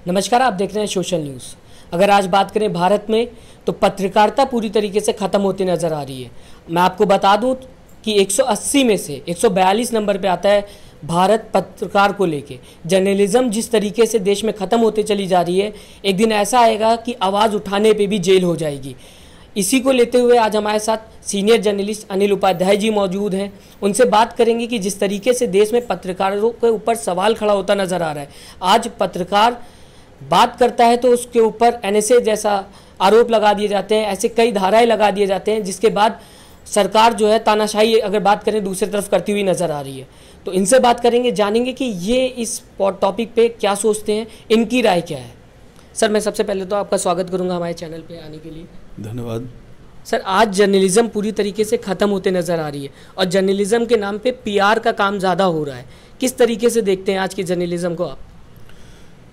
नमस्कार, आप देख रहे हैं सोशल न्यूज़। अगर आज बात करें भारत में तो पत्रकारिता पूरी तरीके से ख़त्म होती नज़र आ रही है। मैं आपको बता दूं कि 180 में से 142 नंबर पे आता है भारत पत्रकार को लेके। जर्नलिज्म जिस तरीके से देश में ख़त्म होते चली जा रही है, एक दिन ऐसा आएगा कि आवाज़ उठाने पे भी जेल हो जाएगी। इसी को लेते हुए आज हमारे साथ सीनियर जर्नलिस्ट अनिल उपाध्याय जी मौजूद हैं। उनसे बात करेंगे कि जिस तरीके से देश में पत्रकारों के ऊपर सवाल खड़ा होता नज़र आ रहा है, आज पत्रकार बात करता है तो उसके ऊपर एनएसए जैसा आरोप लगा दिए जाते हैं, ऐसे कई धाराएं लगा दिए जाते हैं, जिसके बाद सरकार जो है तानाशाही अगर बात करें दूसरी तरफ करती हुई नज़र आ रही है। तो इनसे बात करेंगे, जानेंगे कि ये इस टॉपिक पे क्या सोचते हैं, इनकी राय क्या है। सर, मैं सबसे पहले तो आपका स्वागत करूंगा हमारे चैनल पे आने के लिए। धन्यवाद। सर, आज जर्नलिज्म पूरी तरीके से ख़त्म होते नज़र आ रही है और जर्नलिज्म के नाम पे पीआर का काम ज़्यादा हो रहा है। किस तरीके से देखते हैं आज की जर्नलिज्म को आप?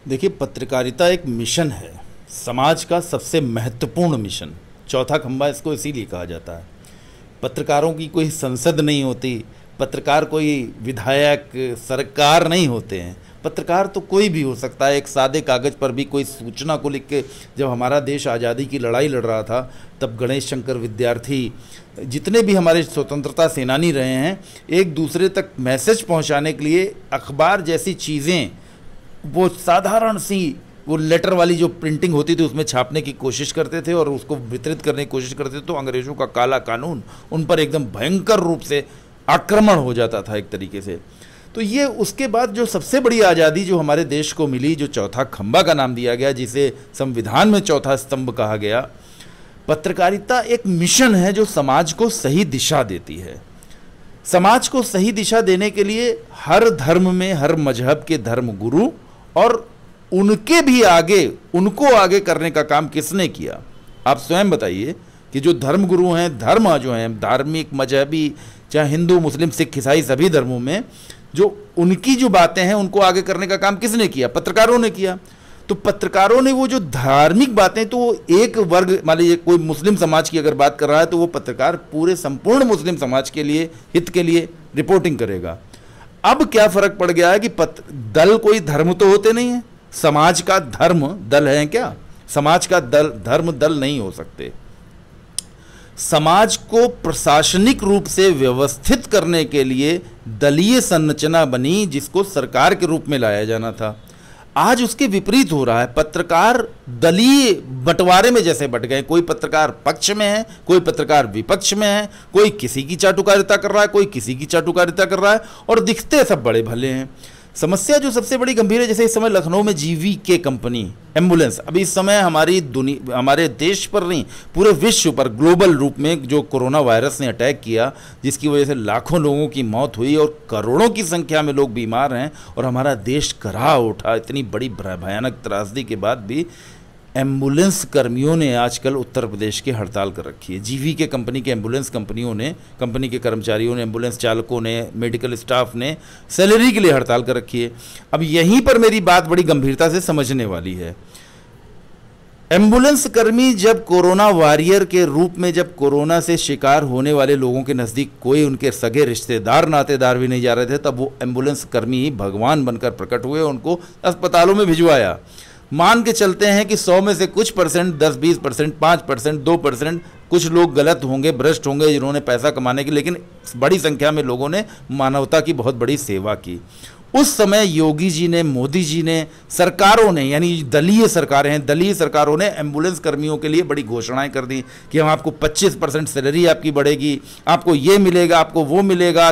देखिए, पत्रकारिता एक मिशन है, समाज का सबसे महत्वपूर्ण मिशन। चौथा खंभा इसको इसीलिए कहा जाता है। पत्रकारों की कोई संसद नहीं होती, पत्रकार कोई विधायक सरकार नहीं होते हैं। पत्रकार तो कोई भी हो सकता है। एक सादे कागज़ पर भी कोई सूचना को लिख के, जब हमारा देश आज़ादी की लड़ाई लड़ रहा था तब गणेश शंकर विद्यार्थी, जितने भी हमारे स्वतंत्रता सेनानी रहे हैं, एक दूसरे तक मैसेज पहुंचाने के लिए अखबार जैसी चीज़ें, वो साधारण सी वो लेटर वाली जो प्रिंटिंग होती थी उसमें छापने की कोशिश करते थे और उसको वितरित करने की कोशिश करते थे, तो अंग्रेज़ों का काला कानून उन पर एकदम भयंकर रूप से आक्रमण हो जाता था एक तरीके से। तो ये उसके बाद जो सबसे बड़ी आज़ादी जो हमारे देश को मिली, जो चौथा खंभा का नाम दिया गया, जिसे संविधान में चौथा स्तंभ कहा गया, पत्रकारिता एक मिशन है जो समाज को सही दिशा देती है। समाज को सही दिशा देने के लिए हर धर्म में, हर मजहब के धर्म गुरु और उनके भी आगे, उनको आगे करने का काम किसने किया? आप स्वयं बताइए कि जो धर्म गुरु हैं, धर्म जो हैं, धार्मिक मजहबी, चाहे हिंदू मुस्लिम सिख ईसाई सभी धर्मों में, जो उनकी जो बातें हैं उनको आगे करने का काम किसने किया? पत्रकारों ने किया। तो पत्रकारों ने वो जो धार्मिक बातें, तो वो एक वर्ग, मान लीजिए कोई मुस्लिम समाज की अगर बात कर रहा है तो वो पत्रकार पूरे संपूर्ण मुस्लिम समाज के लिए, हित के लिए रिपोर्टिंग करेगा। अब क्या फर्क पड़ गया है कि दल कोई धर्म तो होते नहीं है। समाज का धर्म दल है क्या? समाज का धर्म दल नहीं हो सकते। समाज को प्रशासनिक रूप से व्यवस्थित करने के लिए दलीय संरचना बनी, जिसको सरकार के रूप में लाया जाना था। आज उसके विपरीत हो रहा है। पत्रकार दलीय बंटवारे में जैसे बट गए। कोई पत्रकार पक्ष में है, कोई पत्रकार विपक्ष में है, कोई किसी की चाटुकारिता कर रहा है, कोई किसी की चाटुकारिता कर रहा है, और दिखते सब बड़े भले हैं। समस्या जो सबसे बड़ी गंभीर है, जैसे इस समय लखनऊ में जीवीके कंपनी एम्बुलेंस, अभी इस समय हमारे देश पर नहीं, पूरे विश्व पर ग्लोबल रूप में जो कोरोना वायरस ने अटैक किया, जिसकी वजह से लाखों लोगों की मौत हुई और करोड़ों की संख्या में लोग बीमार हैं और हमारा देश कराह उठा। इतनी बड़ी भयानक त्रासदी के बाद भी एम्बुलेंस कर्मियों ने आजकल उत्तर प्रदेश की हड़ताल कर रखी है। जीवीके कंपनी के एम्बुलेंस कंपनियों ने, कंपनी के कर्मचारियों ने, एम्बुलेंस चालकों ने, मेडिकल स्टाफ ने सैलरी के लिए हड़ताल कर रखी है। अब यहीं पर मेरी बात बड़ी गंभीरता से समझने वाली है। एम्बुलेंस कर्मी जब कोरोना वॉरियर के रूप में, जब कोरोना से शिकार होने वाले लोगों के नज़दीक कोई उनके सगे रिश्तेदार नातेदार भी नहीं जा रहे थे, तब वो एम्बुलेंस कर्मी ही भगवान बनकर प्रकट हुए, उनको अस्पतालों में भिजवाया। मान के चलते हैं कि 100 में से कुछ परसेंट, 10-20%, 5%, 2% कुछ लोग गलत होंगे, भ्रष्ट होंगे, जिन्होंने पैसा कमाने की, लेकिन बड़ी संख्या में लोगों ने मानवता की बहुत बड़ी सेवा की। उस समय योगी जी ने, मोदी जी ने, सरकारों ने, यानी दलीय सरकारें हैं, दलीय सरकारों ने एम्बुलेंस कर्मियों के लिए बड़ी घोषणाएं कर दी कि हम आपको 25% सैलरी आपकी बढ़ेगी, आपको ये मिलेगा, आपको वो मिलेगा।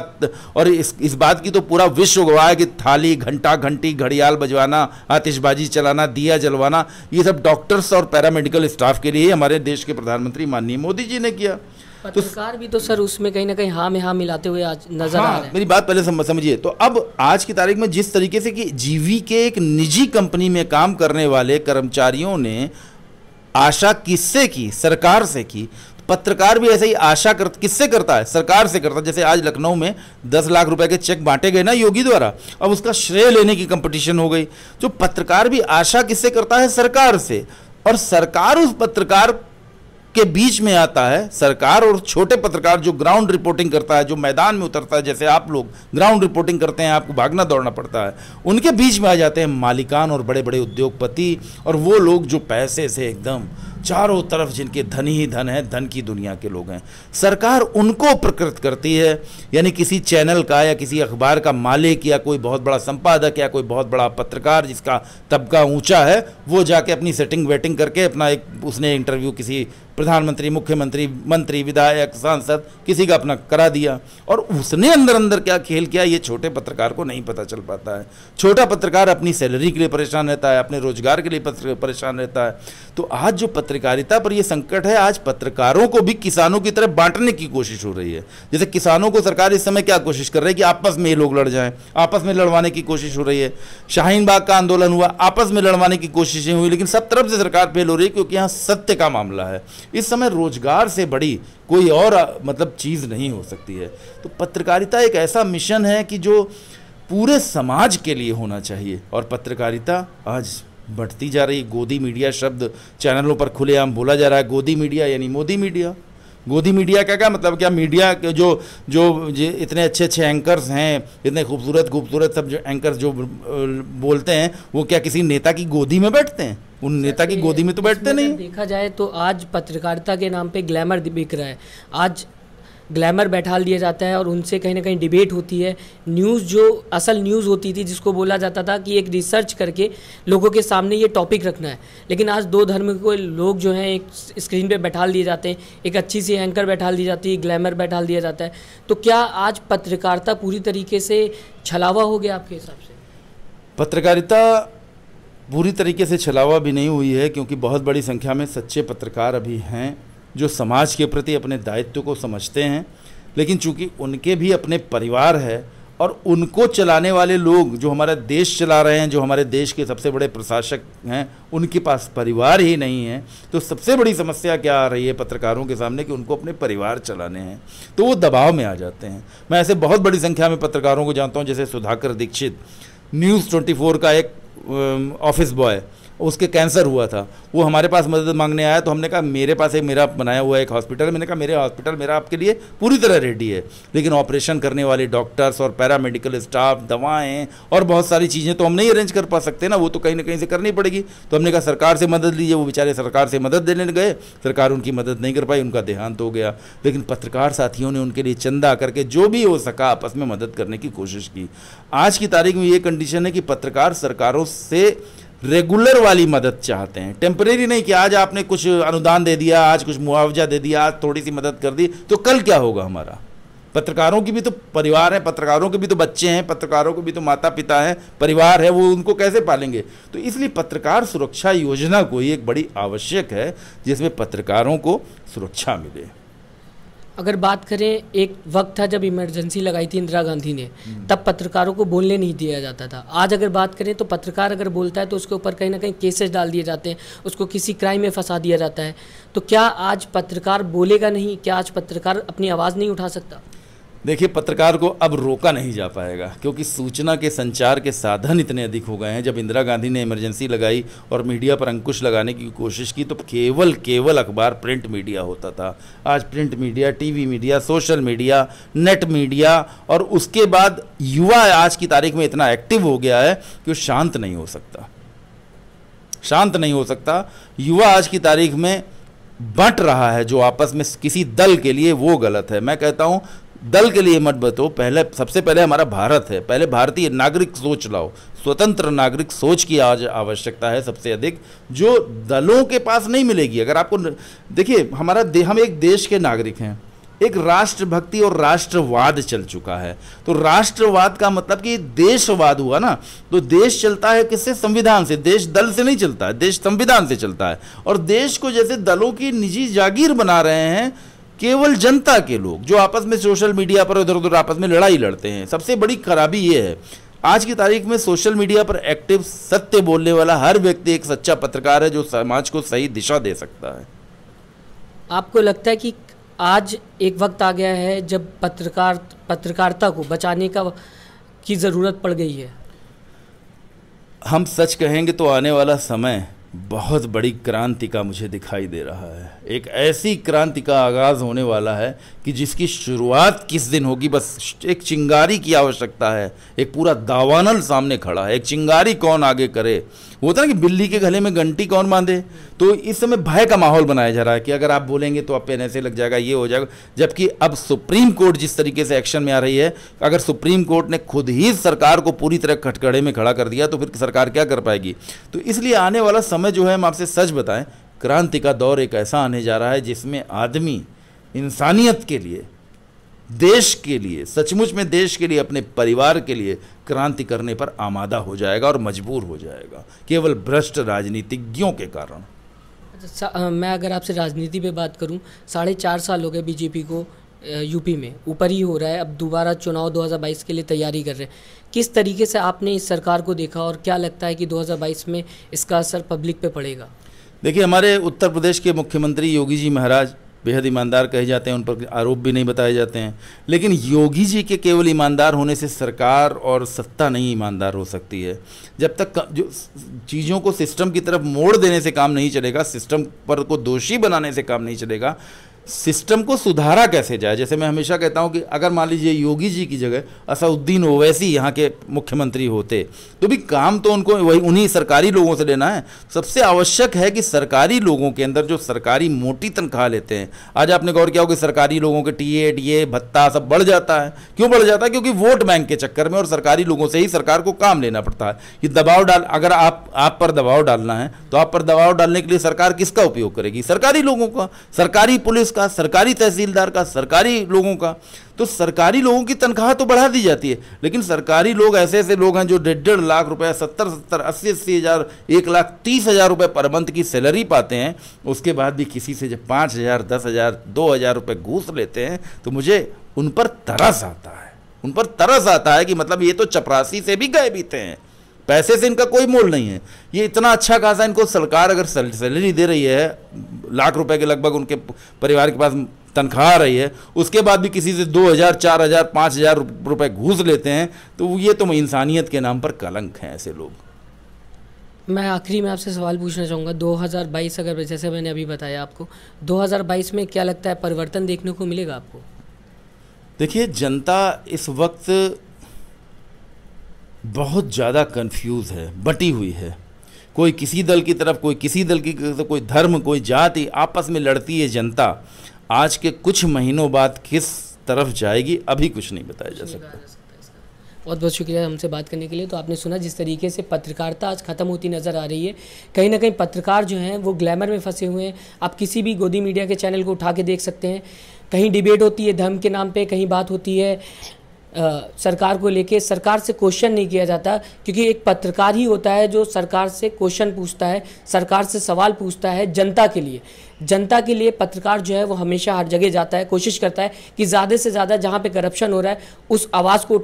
और इस बात की तो पूरा विश्व गवाह है कि थाली, घंटा, घंटी, घड़ियाल बजवाना, आतिशबाजी चलाना, दिया जलवाना, ये सब डॉक्टर्स और पैरामेडिकल स्टाफ के लिए हमारे देश के प्रधानमंत्री माननीय मोदी जी ने किया। पत्रकार भी तो सर उसमें कहीं ना कहीं हाँ में हाँ मिलाते हुए आज नजर आ रहे हैं। मेरी बात पहले समझिए। तो अब आज की तारीख में जिस तरीके से कि जीवीके एक निजी कंपनी में काम करने वाले कर्मचारियों ने आशा किससे की? सरकार से की। पत्रकार भी ऐसे ही आशा किससे करता है? सरकार से करता है। जैसे आज लखनऊ में 10 लाख रुपए के चेक बांटे गए ना योगी द्वारा, अब उसका श्रेय लेने की कंपटीशन हो गई। जो पत्रकार भी आशा किससे करता है? सरकार से। और सरकार उस पत्रकार के बीच में आता है सरकार और छोटे पत्रकार जो ग्राउंड रिपोर्टिंग करता है, जो मैदान में उतरता है, जैसे आप लोग ग्राउंड रिपोर्टिंग करते हैं, आपको भागना दौड़ना पड़ता है, उनके बीच में आ जाते हैं मालिकान और बड़े बड़े उद्योगपति और वो लोग जो पैसे से एकदम चारों तरफ जिनके धन ही धन है, धन की दुनिया के लोग हैं। सरकार उनको प्रकृत करती है, यानी किसी चैनल का या किसी अखबार का मालिक या कोई बहुत बड़ा संपादक या कोई बहुत बड़ा पत्रकार जिसका तबका ऊंचा है, वो जाके अपनी सेटिंग वेटिंग करके अपना एक उसने इंटरव्यू किसी प्रधानमंत्री, मुख्यमंत्री, मंत्री, विधायक, सांसद किसी का अपना करा दिया और उसने अंदर अंदर क्या खेल किया ये छोटे पत्रकार को नहीं पता चल पाता है। छोटा पत्रकार अपनी सैलरी के लिए परेशान रहता है, अपने रोजगार के लिए परेशान रहता है। तो आज जो पत्रकारिता पर ये संकट है, आज पत्रकारों को भी किसानों की तरफ बांटने की कोशिश हो रही है। जैसे किसानों को सरकार इस समय क्या कोशिश कर रही है कि आपस में ये लोग लड़ जाएं, आपस में लड़वाने की कोशिश हो रही है। शाहीन बाग का आंदोलन हुआ, आपस में लड़वाने की कोशिशें हुई, लेकिन सब तरफ से सरकार फेल हो रही है क्योंकि यहाँ सत्य का मामला है। इस समय रोजगार से बड़ी कोई और मतलब चीज़ नहीं हो सकती है। तो पत्रकारिता एक ऐसा मिशन है कि जो पूरे समाज के लिए होना चाहिए और पत्रकारिता आज बढ़ती जा रही। गोदी मीडिया शब्द चैनलों पर खुलेआम बोला जा रहा है। गोदी मीडिया यानी मोदी मीडिया। गोदी मीडिया का क्या मतलब? क्या मीडिया के जो इतने अच्छे अच्छे एंकर्स हैं, इतने खूबसूरत सब जो एंकर्स जो बोलते हैं, वो क्या किसी नेता की गोदी में बैठते हैं? उन नेता की गोदी में तो बैठते नहीं। देखा जाए तो आज पत्रकारिता के नाम पे ग्लैमर बिक रहा है। आज ग्लैमर बैठाल दिया जाता है और उनसे कहीं ना कहीं डिबेट होती है। न्यूज़ जो असल न्यूज़ होती थी, जिसको बोला जाता था कि एक रिसर्च करके लोगों के सामने ये टॉपिक रखना है, लेकिन आज दो धर्म के लोग जो हैं एक स्क्रीन पे बैठाल दिए जाते हैं, एक अच्छी सी एंकर बैठाल दी जाती है, ग्लैमर बैठाल दिया जाता है। तो क्या आज पत्रकारिता पूरी तरीके से छलावा हो गया आपके हिसाब से? पत्रकारिता पूरी तरीके से छलावा भी नहीं हुई है, क्योंकि बहुत बड़ी संख्या में सच्चे पत्रकार अभी हैं जो समाज के प्रति अपने दायित्व को समझते हैं, लेकिन चूंकि उनके भी अपने परिवार है और उनको चलाने वाले लोग जो हमारा देश चला रहे हैं, जो हमारे देश के सबसे बड़े प्रशासक हैं, उनके पास परिवार ही नहीं है। तो सबसे बड़ी समस्या क्या आ रही है पत्रकारों के सामने कि उनको अपने परिवार चलाने हैं, तो वो दबाव में आ जाते हैं। मैं ऐसे बहुत बड़ी संख्या में पत्रकारों को जानता हूँ, जैसे सुधाकर दीक्षित, न्यूज़ 24 का एक ऑफिस बॉय, उसके कैंसर हुआ था, वो हमारे पास मदद मांगने आया। तो हमने कहा मेरे पास एक मेरा बनाया हुआ एक हॉस्पिटल है। मैंने कहा मेरे हॉस्पिटल मेरा आपके लिए पूरी तरह रेडी है, लेकिन ऑपरेशन करने वाले डॉक्टर्स और पैरामेडिकल स्टाफ, दवाएं और बहुत सारी चीज़ें तो हम नहीं अरेंज कर पा सकते ना, वो तो कहीं ना कहीं से करनी पड़ेगी। तो हमने कहा सरकार से मदद लीजिए। वो बेचारे सरकार से मदद देने गए, सरकार उनकी मदद नहीं कर पाई, उनका देहांत हो गया। लेकिन पत्रकार साथियों ने उनके लिए चंदा करके जो भी हो सका आपस में मदद करने की कोशिश की। आज की तारीख में ये कंडीशन है कि पत्रकार सरकारों से रेगुलर वाली मदद चाहते हैं, टेम्परेरी नहीं कि आज आपने कुछ अनुदान दे दिया, आज कुछ मुआवजा दे दिया, आज थोड़ी सी मदद कर दी तो कल क्या होगा हमारा। पत्रकारों की भी तो परिवार है, पत्रकारों के भी तो बच्चे हैं, पत्रकारों के भी तो माता पिता हैं, परिवार है, वो उनको कैसे पालेंगे। तो इसलिए पत्रकार सुरक्षा योजना कोई एक बड़ी आवश्यक है जिसमें पत्रकारों को सुरक्षा मिले। अगर बात करें, एक वक्त था जब इमरजेंसी लगाई थी इंदिरा गांधी ने, तब पत्रकारों को बोलने नहीं दिया जाता था। आज अगर बात करें तो पत्रकार अगर बोलता है तो उसके ऊपर कहीं ना कहीं केसेस डाल दिए जाते हैं, उसको किसी क्राइम में फंसा दिया जाता है। तो क्या आज पत्रकार बोलेगा नहीं? क्या आज पत्रकार अपनी आवाज़ नहीं उठा सकता? देखिए, पत्रकार को अब रोका नहीं जा पाएगा, क्योंकि सूचना के संचार के साधन इतने अधिक हो गए हैं। जब इंदिरा गांधी ने इमरजेंसी लगाई और मीडिया पर अंकुश लगाने की कोशिश की तो केवल अखबार प्रिंट मीडिया होता था। आज print media, TV media, social media, net media और उसके बाद युवा आज की तारीख में इतना एक्टिव हो गया है कि वो शांत नहीं हो सकता। युवा आज की तारीख में बंट रहा है, जो आपस में किसी दल के लिए, वो गलत है। मैं कहता हूँ दल के लिए मत बतो, सबसे पहले हमारा भारत है, पहले भारतीय नागरिक सोच लाओ। स्वतंत्र नागरिक सोच की आज आवश्यकता है सबसे अधिक, जो दलों के पास नहीं मिलेगी। अगर आपको देखिए, हम एक देश के नागरिक हैं, एक राष्ट्रभक्ति और राष्ट्रवाद चल चुका है। तो राष्ट्रवाद का मतलब कि देशवाद हुआ ना, तो देश चलता है किससे? संविधान से। देश दल से नहीं चलता है, देश संविधान से चलता है। और देश को जैसे दलों की निजी जागीर बना रहे हैं केवल जनता के लोग, जो आपस में सोशल मीडिया पर इधर उधर आपस में लड़ाई लड़ते हैं। सबसे बड़ी खराबी ये है, आज की तारीख में सोशल मीडिया पर एक्टिव सत्य बोलने वाला हर व्यक्ति एक सच्चा पत्रकार है, जो समाज को सही दिशा दे सकता है। आपको लगता है कि आज एक वक्त आ गया है जब पत्रकारिता को बचाने की ज़रूरत पड़ गई है? हम सच कहेंगे तो आने वाला समय बहुत बड़ी क्रांति का मुझे दिखाई दे रहा है। एक ऐसी क्रांति का आगाज़ होने वाला है कि जिसकी शुरुआत किस दिन होगी, बस एक चिंगारी की आवश्यकता है। एक पूरा दावानल सामने खड़ा है, एक चिंगारी कौन आगे करे। होता है ना कि बिल्ली के गले में घंटी कौन बांधे। तो इस समय भय का माहौल बनाया जा रहा है कि अगर आप बोलेंगे तो आप पेन ऐसे लग जाएगा, ये हो जाएगा। जबकि अब सुप्रीम कोर्ट जिस तरीके से एक्शन में आ रही है, अगर सुप्रीम कोर्ट ने खुद ही सरकार को पूरी तरह कटघरे में खड़ा कर दिया तो फिर सरकार क्या कर पाएगी। तो इसलिए आने वाला समय जो है, हम आपसे सच बताएं, क्रांति का दौर एक ऐसा आने जा रहा है जिसमें आदमी इंसानियत के लिए, देश के लिए, सचमुच में देश के लिए, अपने परिवार के लिए क्रांति करने पर आमादा हो जाएगा और मजबूर हो जाएगा, केवल भ्रष्ट राजनीतिज्ञों के कारण। अच्छा, मैं अगर आपसे राजनीति पे बात करूं, 4.5 साल हो गए बीजेपी को यूपी में, ऊपर ही हो रहा है। अब दोबारा चुनाव 2022 के लिए तैयारी कर रहे हैं। किस तरीके से आपने इस सरकार को देखा और क्या लगता है कि 2022 में इसका असर पब्लिक पे पड़ेगा? देखिए, हमारे उत्तर प्रदेश के मुख्यमंत्री योगी जी महाराज बेहद ईमानदार कहे जाते हैं, उन पर आरोप भी नहीं बताए जाते हैं। लेकिन योगी जी के केवल ईमानदार होने से सरकार और सत्ता नहीं ईमानदार हो सकती है। जब तक जो चीज़ों को सिस्टम की तरफ मोड़ देने से काम नहीं चलेगा, सिस्टम पर को दोषी बनाने से काम नहीं चलेगा, सिस्टम को सुधारा कैसे जाए। जैसे मैं हमेशा कहता हूं कि अगर मान लीजिए योगी जी की जगह असदुद्दीन ओवैसी यहाँ के मुख्यमंत्री होते तो भी काम तो उनको वही उन्हीं सरकारी लोगों से लेना है। सबसे आवश्यक है कि सरकारी लोगों के अंदर जो सरकारी मोटी तनख्वाह लेते हैं, आज आपने गौर किया होगा सरकारी लोगों के टीए भत्ता सब बढ़ जाता है। क्यों बढ़ जाता है? क्योंकि वोट बैंक के चक्कर में और सरकारी लोगों से ही सरकार को काम लेना पड़ता है। ये दबाव डाल, अगर आप पर दबाव डालना है तो आप पर दबाव डालने के लिए सरकार किसका उपयोग करेगी? सरकारी लोगों का, सरकारी पुलिस का, सरकारी तहसीलदार का, सरकारी लोगों का। तो सरकारी लोगों की तनख्वाह तो बढ़ा दी जाती है, लेकिन सरकारी लोग ऐसे लोग हैं जो 1.5 लाख रुपए, 70 80 हज़ार, 1,30,000 रुपए पर मंथ की सैलरी पाते हैं। उसके बाद भी किसी से जब 5,000, 10,000, 2,000 रुपए घूस लेते हैं तो मुझे उन पर तरस आता है। उन पर तरस आता है कि मतलब ये तो चपरासी से भी गए बीते हैं, पैसे से इनका कोई मोल नहीं है। ये इतना अच्छा खासा इनको सरकार अगर सैलरी दे रही है, लाख रुपए के लगभग उनके परिवार के पास तनख्वाह आ रही है, उसके बाद भी किसी से 2,000, 4,000, 5,000 रुपए घूस लेते हैं, तो ये तो इंसानियत के नाम पर कलंक हैं ऐसे लोग। मैं आखिरी में आपसे सवाल पूछना चाहूँगा, 2022 अगर जैसे मैंने अभी बताया आपको, 2022 में क्या लगता है परिवर्तन देखने को मिलेगा आपको? देखिए, जनता इस वक्त बहुत ज़्यादा कंफ्यूज है, बटी हुई है। कोई किसी दल की तरफ, कोई किसी दल की, कोई धर्म, कोई जाति, आपस में लड़ती है जनता। आज के कुछ महीनों बाद किस तरफ जाएगी अभी कुछ नहीं बताया जा सकता। बहुत बहुत शुक्रिया हमसे बात करने के लिए। तो आपने सुना जिस तरीके से पत्रकारिता आज ख़त्म होती नज़र आ रही है। कहीं ना कहीं पत्रकार जो हैं वो ग्लैमर में फंसे हुए हैं। आप किसी भी गोदी मीडिया के चैनल को उठा के देख सकते हैं, कहीं डिबेट होती है धर्म के नाम पे, कहीं बात होती है सरकार को लेके। सरकार से क्वेश्चन नहीं किया जाता, क्योंकि एक पत्रकार ही होता है जो सरकार से क्वेश्चन पूछता है, सरकार से सवाल पूछता है जनता के लिए। जनता के लिए पत्रकार जो है वो हमेशा हर जगह जाता है, कोशिश करता है कि ज़्यादा से ज़्यादा जहाँ पे करप्शन हो रहा है उस आवाज़ को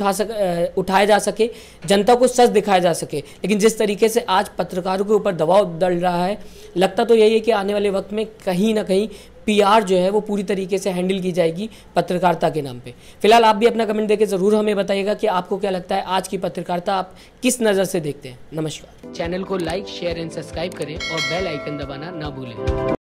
उठाया जा सके, जनता को सच दिखाया जा सके। लेकिन जिस तरीके से आज पत्रकारों के ऊपर दबाव डल रहा है, लगता तो यही है कि आने वाले वक्त में कहीं ना कहीं पीआर जो है वो पूरी तरीके से हैंडल की जाएगी पत्रकारिता के नाम पे। फिलहाल आप भी अपना कमेंट देके ज़रूर हमें बताइएगा कि आपको क्या लगता है आज की पत्रकारिता आप किस नज़र से देखते हैं। नमस्कार। चैनल को लाइक, शेयर एंड सब्सक्राइब करें और बेल आइकन दबाना ना भूलें।